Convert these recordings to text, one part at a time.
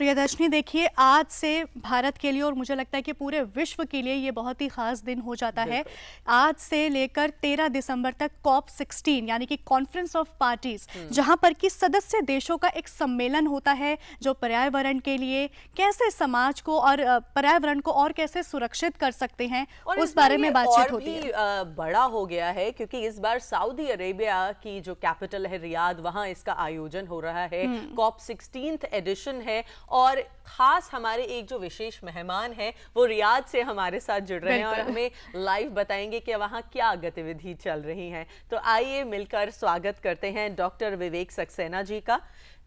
प्रियदर्शनी, देखिए आज से भारत के लिए और मुझे लगता है कि पूरे विश्व के लिए ये बहुत ही खास दिन हो जाता है। आज से लेकर 13 दिसंबर तक COP16 यानी कि कॉन्फ्रेंस ऑफ पार्टीज, जहां पर कि सदस्य देशों का एक सम्मेलन होता है जो पर्यावरण के लिए कैसे समाज को और पर्यावरण को और कैसे सुरक्षित कर सकते हैं और उस बारे में बातचीत होती है। बड़ा हो गया है क्योंकि इस बार सऊदी अरेबिया की जो कैपिटल है रियाद, वहां इसका आयोजन हो रहा है। COP16 एडिशन है और खास हमारे एक जो विशेष मेहमान हैं वो रियाद से हमारे साथ जुड़ रहे हैं और हमें लाइव बताएंगे कि वहां क्या गतिविधि चल रही है। तो आइए मिलकर स्वागत करते हैं डॉक्टर विवेक सक्सेना जी का,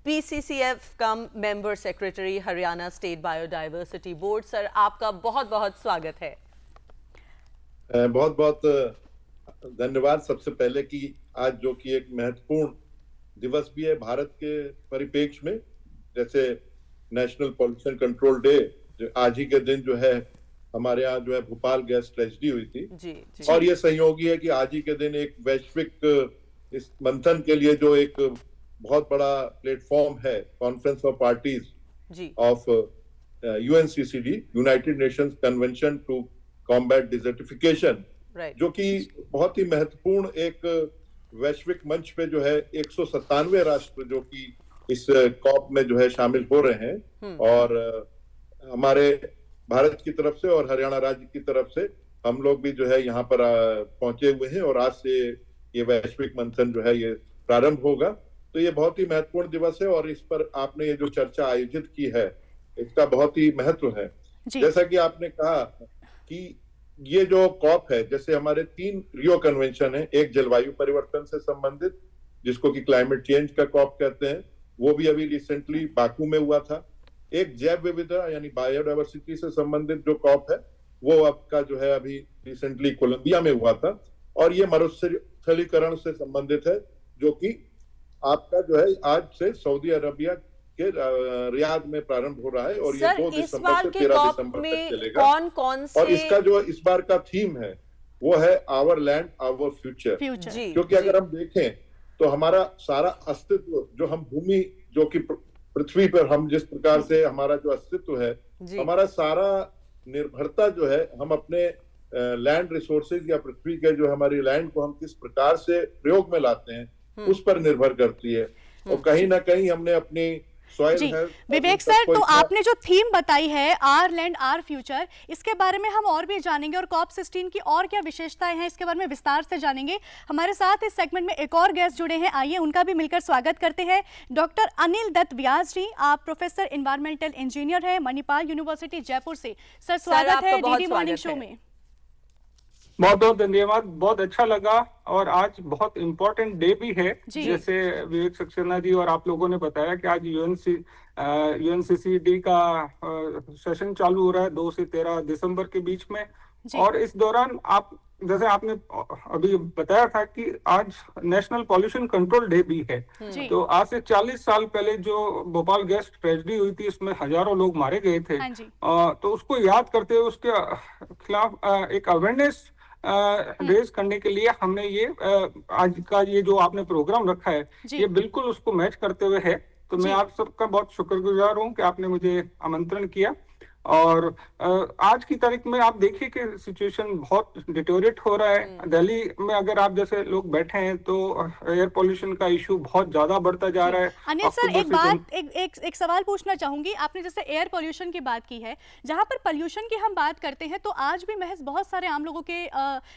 PCCF cum member secretary Haryana state biodiversity board. Sir, आपका बहुत बहुत स्वागत है। बहुत बहुत धन्यवाद। सबसे पहले कि आज जो कि एक महत्वपूर्ण दिवस भी है भारत के परिप्रेक्ष्य में, जैसे नेशनल पॉल्यूशन कंट्रोल डे, जो आज ही के दिन जो है हमारे यहाँ जो है भोपाल गैस ट्रेजेडी हुई थी जी। और ये संयोगी है कि आज ही के दिन एक वैश्विक इस मंथन के लिए जो एक बहुत बड़ा प्लेटफॉर्म है, conference of parties of UNCCD, United Nations convention to combat desertification, जो कि बहुत ही महत्वपूर्ण एक वैश्विक मंच पे जो है 197 राष्ट्र जो कि इस कॉप में जो है शामिल हो रहे हैं। और हमारे भारत की तरफ से और हरियाणा राज्य की तरफ से हम लोग भी जो है यहाँ पर पहुंचे हुए हैं और आज से ये वैश्विक मंथन जो है ये प्रारंभ होगा। तो ये बहुत ही महत्वपूर्ण दिवस है और इस पर आपने ये जो चर्चा आयोजित की है इसका बहुत ही महत्व है। जैसा कि आपने कहा कि ये जो कॉप है, जैसे हमारे 3 रियो कन्वेंशन है, एक जलवायु परिवर्तन से संबंधित जिसको कि क्लाइमेट चेंज का कॉप कहते हैं, वो भी अभी रिसेंटली बाकू में हुआ था। एक जैव विविधता यानी बायोडायवर्सिटी से संबंधित जो कॉप है वो आपका जो है अभी रिसेंटली कोलंबिया में हुआ था। और ये मरुस्थलीकरण से संबंधित है जो कि आपका जो है आज से सऊदी अरबिया के रियाद में प्रारंभ हो रहा है और ये 2 दिसंबर से 13 दिसंबर तक चलेगा। कौन से? और इसका जो इस बार का थीम है वो है आवर लैंड आवर फ्यूचर। क्योंकि अगर हम देखें तो हमारा सारा अस्तित्व, जो हम भूमि, जो कि पृथ्वी पर हम जिस प्रकार से हमारा जो अस्तित्व है, हमारा सारा निर्भरता जो है हम अपने लैंड रिसोर्सेज या पृथ्वी के जो हमारी लैंड को हम किस प्रकार से प्रयोग में लाते हैं उस पर निर्भर करती है। और कहीं ना कहीं हमने अपनी जी विवेक सर, तो आपने जो थीम बताई है आर लैंड आर फ्यूचर, इसके बारे में हम और भी जानेंगे और COP16 की और क्या विशेषताएं हैं इसके बारे में विस्तार से जानेंगे। हमारे साथ इस सेगमेंट में एक और गेस्ट जुड़े हैं, आइए उनका भी मिलकर स्वागत करते हैं। डॉक्टर अनिल दत्त व्यास जी, आप प्रोफेसर एनवायरमेंटल इंजीनियर हैं, मणिपाल यूनिवर्सिटी जयपुर से। सर स्वागत है डीडी मॉर्निंग शो में। बहुत बहुत धन्यवाद, बहुत अच्छा लगा और आज बहुत इम्पोर्टेंट डे भी है। जैसे विवेक सक्सेना जी और आप लोगों ने बताया कि आज UNCCD का सेशन चालू हो रहा है 2 से 13 दिसंबर के बीच में। और इस दौरान आप जैसे आपने अभी बताया था कि आज नेशनल पॉल्यूशन कंट्रोल डे भी है। तो आज से 40 साल पहले जो भोपाल गैस ट्रेजेडी हुई थी इसमें हजारों लोग मारे गए थे, तो उसको याद करते हुए उसके खिलाफ एक अवेयरनेस रेज करने के लिए हमने ये आज का ये जो आपने प्रोग्राम रखा है ये बिल्कुल उसको मैच करते हुए है। तो मैं आप सबका बहुत शुक्रगुजार हूँ कि आपने मुझे आमंत्रण किया। और आज की तारीख में आप देखिए कि सिचुएशन बहुत डिटोरेट हो रहा है। दिल्ली में अगर आप जैसे लोग बैठे हैं तो एयर पोल्यूशन का इशू बहुत ज्यादा बढ़ता जा रहा है। अनिल सर, एक सवाल पूछना चाहूंगी। आपने जैसे एयर पोल्यूशन की बात की है, जहां पर पोल्यूशन की हम बात करते हैं तो आज भी महज बहुत सारे आम लोगों के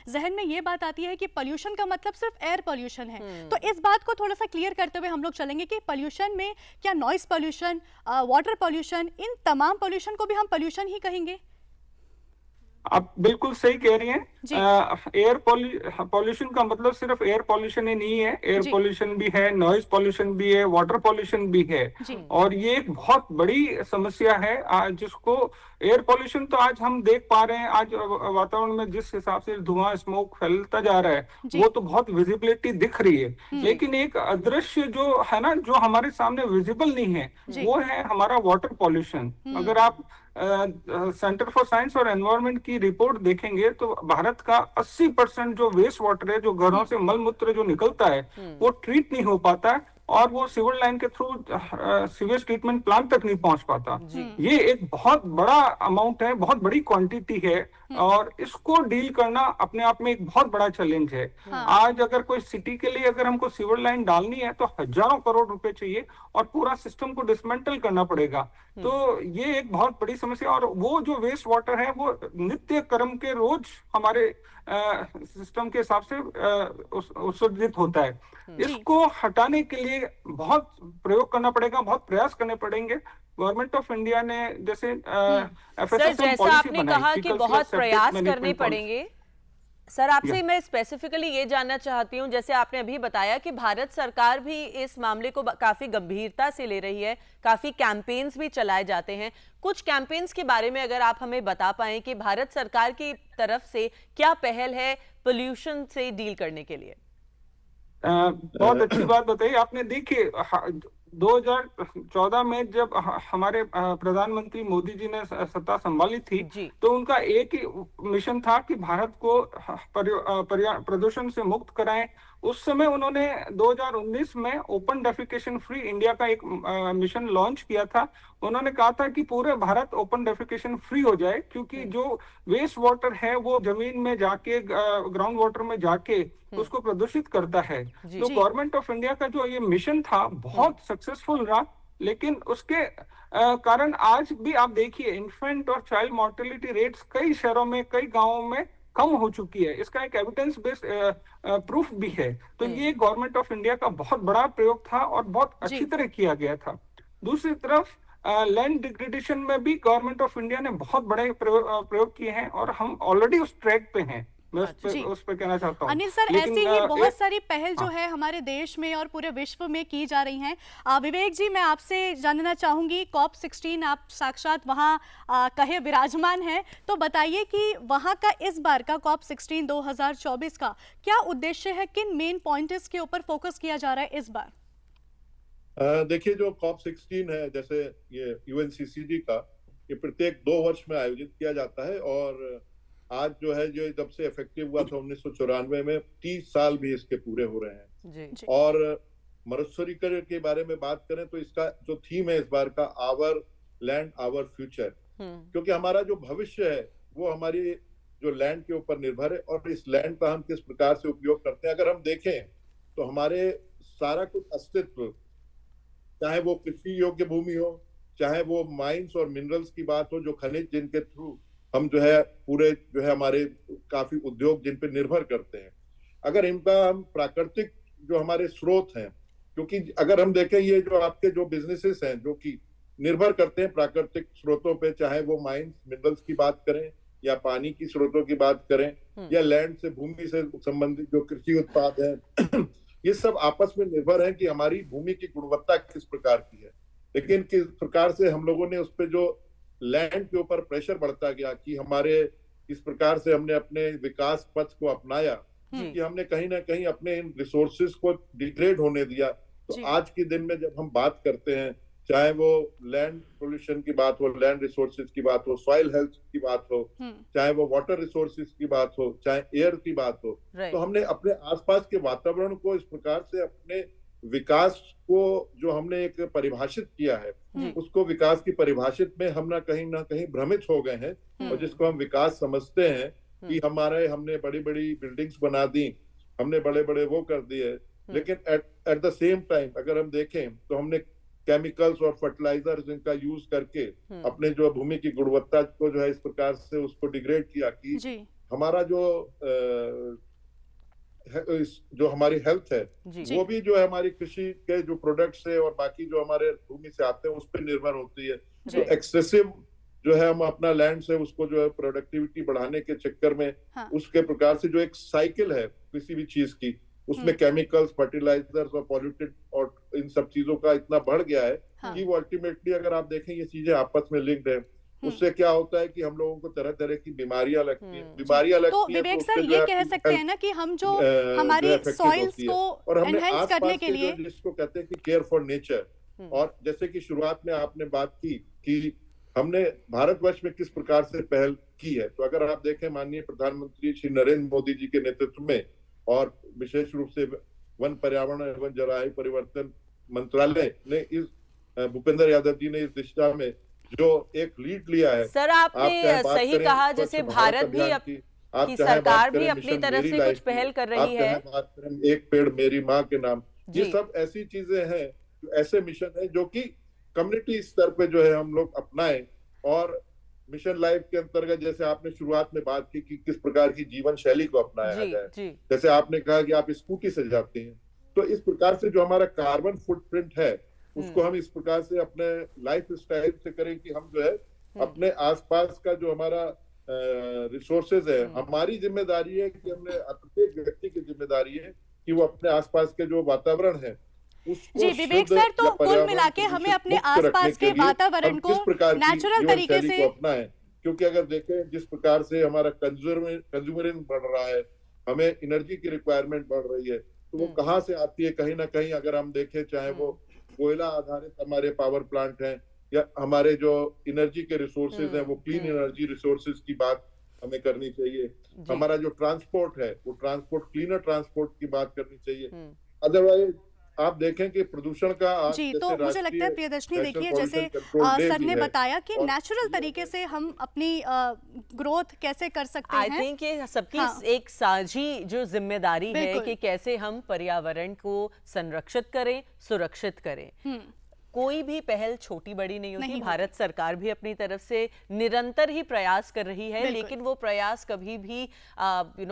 जहन में ये बात आती है कि पोल्यूशन का मतलब सिर्फ एयर पोल्यूशन है। तो इस बात को थोड़ा सा क्लियर करते हुए हम लोग चलेंगे कि पोल्यूशन में क्या नॉइस पोल्यूशन, वाटर पोल्यूशन, इन तमाम पोल्यूशन को भी हम पोल्यूशन ही कहेंगे? आप बिल्कुल सही कह रही हैं। एयर पॉल्यूशन का मतलब सिर्फ एयर पॉल्यूशन ही नहीं है, एयर पॉल्यूशन भी है, नॉइज पॉल्यूशन भी है, वाटर पॉल्यूशन भी है। और ये एक बहुत बड़ी समस्या है जिसको एयर पॉल्यूशन तो आज हम देख पा रहे हैं, आज वातावरण में जिस हिसाब से धुआं स्मोक फैलता जा रहा है वो तो बहुत विजिबिलिटी दिख रही है। लेकिन एक अदृश्य जो है ना, जो हमारे सामने विजिबल नहीं है, वो है हमारा वाटर पॉल्यूशन। अगर आप सेंटर फॉर साइंस और एनवायरनमेंट की रिपोर्ट देखेंगे तो भारत का 80% जो वेस्ट वाटर है, जो घरों से मल मूत्र जो निकलता है वो ट्रीट नहीं हो पाता है और वो सिविल लाइन के थ्रू सीवेज ट्रीटमेंट प्लांट तक नहीं पहुंच पाता। ये एक बहुत बड़ा अमाउंट है, बहुत बड़ी क्वांटिटी है, और इसको डील करना अपने आप में एक बहुत बड़ा चैलेंज है। आज अगर कोई सिटी के लिए अगर हमको सिविल लाइन डालनी है तो हजारों करोड़ रुपए चाहिए और पूरा सिस्टम को डिसमेंटल करना पड़ेगा। तो ये एक बहुत बड़ी समस्या, और वो जो वेस्ट वाटर है वो नित्य कर्म के रोज हमारे सिस्टम के हिसाब से उत्सर्जित होता है। इसको हटाने के लिए बहुत प्रयोग करना पड़ेगा, बहुत प्रयास करने पड़ेंगे। गवर्नमेंट ऑफ इंडिया ने जैसे सर, जैसा आपने कहा कि बहुत प्रयास करने पड़ेंगे, सर आपसे मैं स्पेसिफिकली ये जानना चाहती हूँ, जैसे आपने अभी बताया कि भारत सरकार भी इस मामले को काफी गंभीरता से ले रही है, काफी कैंपेन्स भी चलाए जाते हैं। कुछ कैंपेन्स के बारे में अगर आप हमें बता पाएं कि भारत सरकार की तरफ से क्या पहल है पोल्यूशन से डील करने के लिए। बहुत अच्छी बात बताई आपने। देखिए 2014 में जब हमारे प्रधानमंत्री मोदी जी ने सत्ता संभाली थी तो उनका एक ही मिशन था कि भारत को प्रदूषण से मुक्त कराएं। उस समय उन्होंने 2019 में ओपन डेफिकेशन फ्री इंडिया का एक मिशन लॉन्च किया था। उन्होंने कहा था कि पूरे भारत ओपन डेफिकेशन फ्री हो जाए, क्योंकि जो वेस्ट वाटर है वो जमीन में जाके ग्राउंड वाटर में जाके उसको प्रदूषित करता है। तो गवर्नमेंट ऑफ इंडिया का जो ये मिशन था बहुत सक्सेसफुल रहा, लेकिन उसके कारण आज भी आप देखिए इन्फेंट और चाइल्ड मोर्टेलिटी रेट्स कई शहरों में, कई गांवों में कम हो चुकी है। इसका एक एविडेंस बेस्ड प्रूफ भी है। तो ये गवर्नमेंट ऑफ इंडिया का बहुत बड़ा प्रयोग था और बहुत अच्छी तरह किया गया था। दूसरी तरफ लैंड डिग्रेडेशन में भी गवर्नमेंट ऑफ इंडिया ने बहुत बड़े प्रयोग किए हैं और हम ऑलरेडी उस ट्रैक पे हैं। मैं उस पे कहना चाहता हूँ। अनिल सर, ऐसी ही बहुत सारी पहल जो है हमारे देश में और पूरे विश्व में की जा रही हैं। विवेक जी, मैं आपसे जानना चाहूंगी, COP 16 आप साक्षात वहाँ कहे विराजमान हैं, तो बताइए कि वहाँ का इस बार का COP 16 2024 का क्या उद्देश्य है, किन मेन पॉइंट्स के ऊपर फोकस किया जा रहा है इस बार? देखिए, जो COP 16 है, जैसे ये UNCCD का, ये प्रत्येक 2 वर्ष में आयोजित किया जाता है, और आज जो है जो जब से इफेक्टिव हुआ था 1994 में, 30 साल भी इसके पूरे हो रहे हैं। जी। और मरुस्थलीकरण के बारे में बात करें तो इसका जो थीम है इस बार का, आवर लैंड आवर फ्यूचर, क्योंकि हमारा जो भविष्य है वो हमारी जो लैंड के ऊपर निर्भर है, और इस लैंड का हम किस प्रकार से उपयोग करते हैं। अगर हम देखें तो हमारे सारा कुछ अस्तित्व, चाहे वो कृषि योग्य भूमि हो, चाहे वो माइंस और मिनरल्स की बात हो, जो खनिज जिनके थ्रू हम जो है पूरे जो है हमारे काफी उद्योग जिन पे निर्भर करते हैं, अगर इनका हम प्राकृतिक जो हमारे स्रोत हैं, क्योंकि अगर हम देखें ये जो आपके जो बिजनेसेस हैं जो कि निर्भर करते हैं प्राकृतिक स्रोतों पे, चाहे वो माइंस मिनरल्स की बात करें या पानी की स्रोतों की बात करें या लैंड से, भूमि से संबंधित जो कृषि उत्पाद है, ये सब आपस में निर्भर है कि हमारी भूमि की गुणवत्ता किस प्रकार की है। लेकिन किस प्रकार से हम लोगों ने उस पर जो लैंड के ऊपर प्रेशर बढ़ता गया, कि हमारे इस प्रकार से हमने अपने विकास पथ को अपनाया कि हमने कहीं ना कहीं अपने इन रिसोर्सेज को डिग्रेड होने दिया। तो आज के दिन में जब हम बात करते हैं, चाहे वो लैंड पोल्यूशन की बात हो, लैंड रिसोर्सेज की बात हो, सॉइल हेल्थ की बात हो, चाहे वो वाटर रिसोर्सेज की बात हो, चाहे एयर की बात हो, तो हमने अपने आसपास के वातावरण को इस प्रकार से अपने विकास को जो हमने एक परिभाषित किया है, उसको विकास की परिभाषित में हम ना कहीं भ्रमित हो गए हैं, और जिसको हम विकास समझते हैं कि हमने बड़ी बड़ी बिल्डिंग्स बना दी, हमने बड़े बड़े वो कर दिए, लेकिन एट द सेम टाइम अगर हम देखें तो हमने केमिकल्स और फर्टिलाइजर्स इनका यूज करके अपने जो भूमि की गुणवत्ता को जो है इस प्रकार से उसको डिग्रेड किया कि हमारा जो हमारी हेल्थ है वो भी जो है हमारी कृषि के जो प्रोडक्ट्स है और बाकी जो हमारे भूमि से आते हैं उस पर निर्भर होती है। तो एक्सेसिव जो है हम अपना लैंड से उसको जो है प्रोडक्टिविटी बढ़ाने के चक्कर में उसके प्रकार से जो एक साइकिल है किसी भी चीज की, उसमें केमिकल्स, फर्टिलाइजर्स और पॉल्यूटेड और इन सब चीजों का इतना बढ़ गया है कि वो अल्टीमेटली अगर आप देखें ये चीजें आपस में लिंक्ड है। उससे क्या होता है कि हम लोगों को तरह तरह की बीमारियां लगती हैं। तो विवेक सर ये कह सकते हैं ना कि हम जो हमारी सॉइल्स को एनहांस करने के लिए, जिसको कहते हैं कि केयर फॉर नेचर, और जैसे कि शुरुआत में आपने बात की कि हमने भारतवर्ष में किस प्रकार से पहल की है, तो अगर आप देखें माननीय प्रधानमंत्री श्री नरेंद्र मोदी जी के नेतृत्व में और विशेष रूप से वन पर्यावरण एवं जलवायु परिवर्तन मंत्रालय ने इस भूपेंद्र यादव जी ने इस दिशा में जो एक लीड लिया है। सर, आप आपने चाहे बात सही करें कहा, स्वच्छ जैसे भारत भारत भी अभियान की, आप की चाहे बात सरकार भी करें अपनी मिशन तरफ मेरी से लाइफ कुछ की, पहल कर आप रही चाहे है। बात करें एक पेड़ मेरी माँ के नाम, ये जी। सब ऐसी चीजें हैं जो ऐसे मिशन है जो कि कम्युनिटी स्तर पे जो है हम लोग अपनाएं। और मिशन लाइफ के अंतर्गत जैसे आपने शुरुआत में बात की कि किस प्रकार की जीवन शैली को अपनाया जी जाए, जी जैसे आपने कहा कि आप स्कूटी से जाते हैं, तो इस प्रकार से जो हमारा कार्बन फुटप्रिंट है उसको हम इस प्रकार से अपने लाइफ स्टाइल से करें कि हम जो है अपने आसपास का जो हमारा रिसोर्सेज है, हमारी जिम्मेदारी है कि हमने, प्रत्येक व्यक्ति की जिम्मेदारी है कि वो अपने आसपास के जो वातावरण है उसको जी विवेक शुद्ध सर, तो या कुल पर्यावरण मिलाके हमें प्रदूषित अपने मुक्त रखने आसपास के के लिए वातावरण हम को किस प्रकार की नेचुरल जीवन तरीके शैली से, को अपनाएं। क्योंकि अगर देखें जिस प्रकार से हमारा कंज्यूमरिज्म बढ़ रहा है, हमें एनर्जी की रिक्वायरमेंट बढ़ रही है, तो वो कहाँ से आती है? कहीं ना कहीं अगर हम देखें, चाहे वो कोयला आधारित हमारे पावर प्लांट हैं या हमारे जो एनर्जी के रिसोर्सेज हैं, वो क्लीन एनर्जी रिसोर्सेज की बात हमें करनी चाहिए। हमारा जो ट्रांसपोर्ट है वो ट्रांसपोर्ट, क्लीनर ट्रांसपोर्ट की बात करनी चाहिए। अदरवाइज आप देखें कि प्रदूषण का आज जी, तो जैसे मुझे लगता है राष्ट्रीय प्रियदर्शनी, नेशनल देखिए पॉल्यूशन जैसे कंट्रोल डे सर भी ने है, बताया कि और नेचुरल तरीके से हम अपनी ग्रोथ कैसे कर सकते आई हैं। थिंक ये सबकी हाँ। एक साझी जो जिम्मेदारी है बिल्कुल। कि कैसे हम पर्यावरण को संरक्षित करें, सुरक्षित करें। कोई भी पहल छोटी बड़ी नहीं होती। नहीं भारत सरकार भी अपनी तरफ से निरंतर ही प्रयास कर रही है, बिल्कुल। लेकिन वो प्रयास कभी भी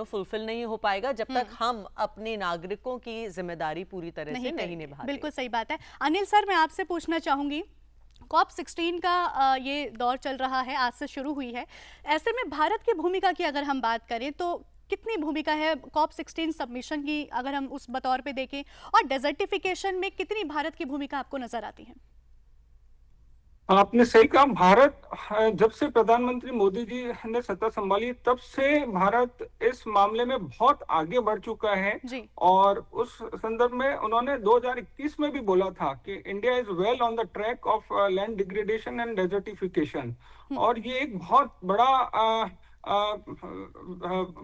फुलफिल नहीं हो पाएगा जब तक हम अपने नागरिकों की जिम्मेदारी पूरी तरह से नहीं करेंगे। निभाते। बिल्कुल सही बात है। अनिल सर, मैं आपसे पूछना चाहूंगी, कॉप 16 का ये दौर चल रहा है, आज से शुरू हुई है। ऐसे में भारत की भूमिका की अगर हम बात करें तो कितनी भूमिका है कॉप 16 सबमिशन की, अगर हम उस बतौर पे देखें, और डेजर्टिफिकेशन में कितनी भारत की भूमिका आपको नजर आती है? आपने सही कहा, भारत जब से प्रधानमंत्री मोदी जी ने सत्ता संभाली तब से भारत इस मामले में बहुत आगे बढ़ चुका है। जी। और उस संदर्भ में उन्होंने 2021 में भी बोला था कि India is well on the track of land degradation and desertification. और ये एक बहुत बड़ा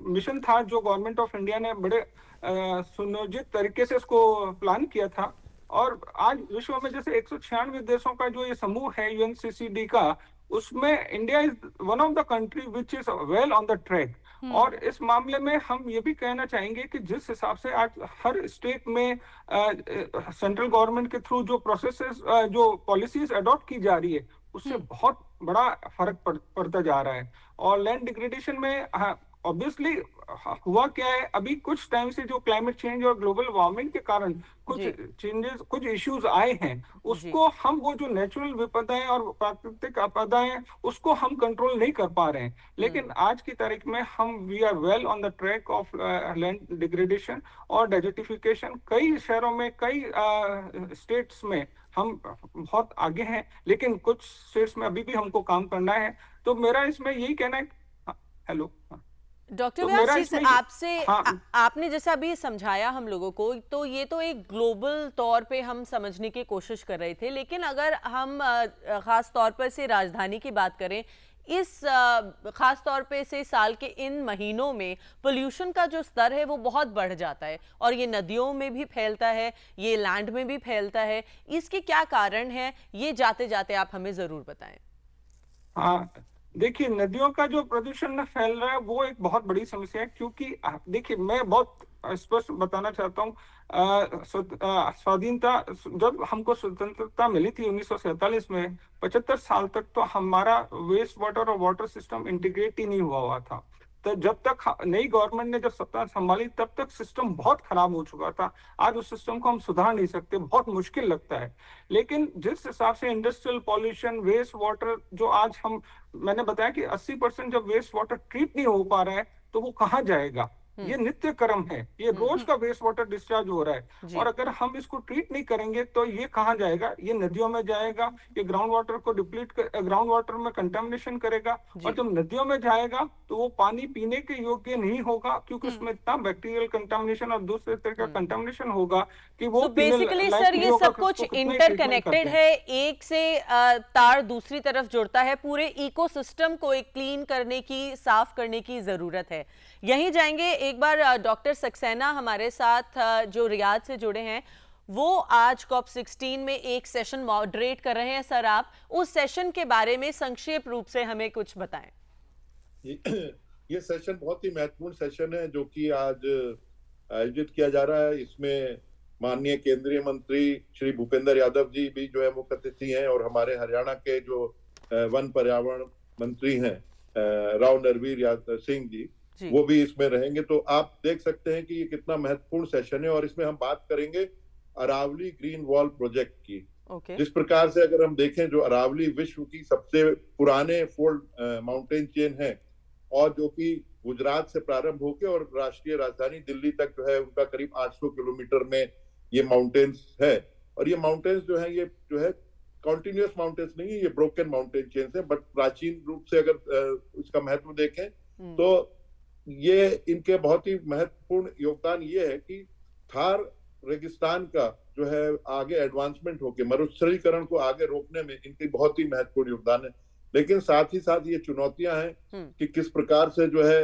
मिशन था जो गवर्नमेंट ऑफ इंडिया ने बड़े सुनियोजित तरीके से इसको प्लान किया था। और आज विश्व में जैसे 196 देशों का जो ये समूह है यूएनसीसीडी का, उसमें India is one of the country which is well on the track. और इस मामले में हम ये भी कहना चाहेंगे कि जिस हिसाब से आज हर स्टेट में सेंट्रल गवर्नमेंट के थ्रू जो प्रोसेसेस, जो पॉलिसीज अडॉप्ट की जा रही है, उससे बहुत बड़ा फर्क पड़ता जा रहा है। और लैंड डिग्रेडेशन में ऑब्वियसली हुआ क्या है, अभी कुछ टाइम से जो क्लाइमेट चेंज और ग्लोबल वार्मिंग के कारण कुछ चेंजेस, कुछ इश्यूज आए हैं, उसको हम, वो जो नेचुरल विपदाएं और प्राकृतिक आपदाएं, उसको हम कंट्रोल नहीं कर पा रहे हैं। लेकिन आज की तारीख में हम we are well on the track of land degradation और डेजर्टिफिकेशन। कई शहरों में, कई स्टेट्स में हम बहुत आगे हैं, लेकिन कुछ स्टेट्स में अभी भी हमको काम करना है। तो मेरा इसमें यही कहना है। हेलो डॉक्टर तो व्यास, आपसे हाँ, आपने जैसा अभी समझाया हम लोगों को, तो ये तो एक ग्लोबल तौर पे हम समझने की कोशिश कर रहे थे, लेकिन अगर हम खास तौर पर से राजधानी की बात करें, इस खास तौर पे से साल के इन महीनों में पोल्यूशन का जो स्तर है वो बहुत बढ़ जाता है और ये नदियों में भी फैलता है, ये लैंड में भी फैलता है। इसके क्या कारण है, ये जाते जाते आप हमें जरूर बताएं। हाँ, देखिए, नदियों का जो प्रदूषण फैल रहा है वो एक बहुत बड़ी समस्या है। क्योंकि देखिए, मैं बहुत स्पष्ट बताना चाहता हूँ, स्वाधीनता, जब हमको स्वतंत्रता मिली थी 1947 में, 75 साल तक तो हमारा वेस्ट वाटर और वाटर सिस्टम इंटीग्रेट ही नहीं हुआ था। तो जब तक नई गवर्नमेंट ने जब सत्ता संभाली तब तक सिस्टम बहुत खराब हो चुका था। आज उस सिस्टम को हम सुधार नहीं सकते, बहुत मुश्किल लगता है। लेकिन जिस हिसाब से इंडस्ट्रियल पॉल्यूशन, वेस्ट वाटर, जो आज मैंने बताया कि 80% जब वेस्ट वाटर ट्रीट नहीं हो पा रहा है तो वो कहाँ जाएगा? ये नित्य कर्म है, ये रोज का वेस्ट वाटर डिस्चार्ज हो रहा है। और अगर हम इसको ट्रीट नहीं करेंगे तो ये कहाँ जाएगा? ये नदियों में जाएगा, ये ग्राउंड वाटर को ग्राउंड वाटर में कंटामिनेशन करेगा। और जब नदियों में जाएगा तो वो पानी पीने के योग्य नहीं होगा, क्योंकि उसमें इतना बैक्टीरियल कंटामिनेशन और दूसरे तरह का कंटामिनेशन होगा कि वो बेसिकली सर ये सब कुछ इंटरकनेक्टेड है, एक से तार दूसरी तरफ जुड़ता है। पूरे इकोसिस्टम को एक क्लीन करने की, साफ करने की जरूरत है। यहीं जाएंगे एक बार डॉक्टर सक्सेना हमारे साथ जो रियाद से जुड़े हैं, वो आज कॉप 16 में एक सेशन मॉडरेट कर रहे हैं। सर, आप उस सेशन के बारे में संक्षेप रूप से हमें कुछ बताएं। ये सेशन बहुत ही महत्वपूर्ण सेशन है जो कि आज आयोजित किया जा रहा है। इसमें माननीय केंद्रीय मंत्री श्री भूपेंद्र यादव जी भी जो है मुख्य अतिथि हैं, और हमारे हरियाणा के जो वन पर्यावरण मंत्री हैं राव नरवीर सिंह जी, वो भी इसमें रहेंगे। तो आप देख सकते हैं कि ये कितना महत्वपूर्ण सेशन है, और इसमें हम बात करेंगे अरावली ग्रीन वॉल प्रोजेक्ट की। जिस प्रकार से अगर हम देखें, जो अरावली विश्व की सबसे पुराने फोल्ड माउंटेन चेन है, और जो कि गुजरात से प्रारंभ होकर और राष्ट्रीय राजधानी दिल्ली तक जो है उनका करीब 800 किलोमीटर में ये माउंटेन्स है। और ये माउंटेन्स जो है, ये जो है कॉन्टिन्यूअस माउंटेन्स नहीं है, ये ब्रोकन माउंटेन चेन्स है। बट प्राचीन रूप से अगर इसका महत्व देखें तो ये इनके बहुत ही महत्वपूर्ण योगदान ये है कि थार रेगिस्तान का जो है आगे एडवांसमेंट होके मरुस्थलीकरण को आगे रोकने में इनकी बहुत ही महत्वपूर्ण योगदान है। लेकिन साथ ही साथ ये चुनौतियां हैं कि किस प्रकार से जो है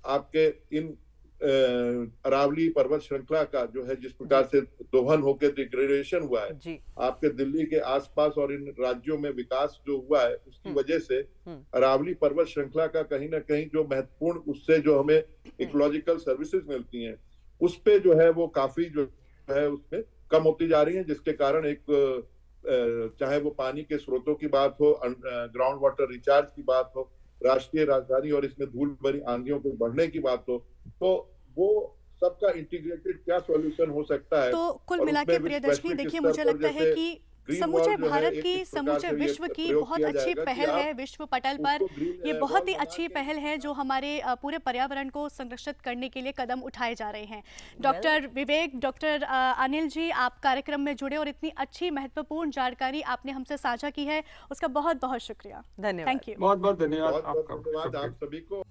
आपके इन अरावली पर्वत श्रृंखला का जो है जिस प्रकार से दोहन होकर डिग्रेडेशन हुआ है आपके दिल्ली के आसपास और इन राज्यों में विकास जो हुआ है, उसकी वजह से अरावली पर्वत श्रृंखला का कहीं ना कहीं जो महत्वपूर्ण उससे जो हमें इकोलॉजिकल सर्विसेज मिलती हैं उस पे जो है वो काफी जो है उसमें कम होती जा रही है। जिसके कारण एक चाहे वो पानी के स्रोतों की बात हो, ग्राउंड वाटर रिचार्ज की बात हो, राष्ट्रीय राजधानी और इसमें धूल भरी आंधियों के बढ़ने की बात हो, तो वो सबका इंटीग्रेटेड क्या सॉल्यूशन हो सकता है। तो कुल मिला के प्रियदर्शनी, देखिए मुझे लगता है कि समूचे भारत की, समूचे विश्व की बहुत अच्छी पहल है विश्व पटल पर। ये बहुत ही अच्छी पहल है जो हमारे पूरे पर्यावरण को संरक्षित करने के लिए कदम उठाए जा रहे हैं। डॉक्टर विवेक, डॉक्टर अनिल जी, आप कार्यक्रम में जुड़े और इतनी अच्छी महत्वपूर्ण जानकारी आपने हमसे साझा की है, उसका बहुत बहुत शुक्रिया। धन्यवाद। Thank you. बहुत बहुत धन्यवाद आप सभी को।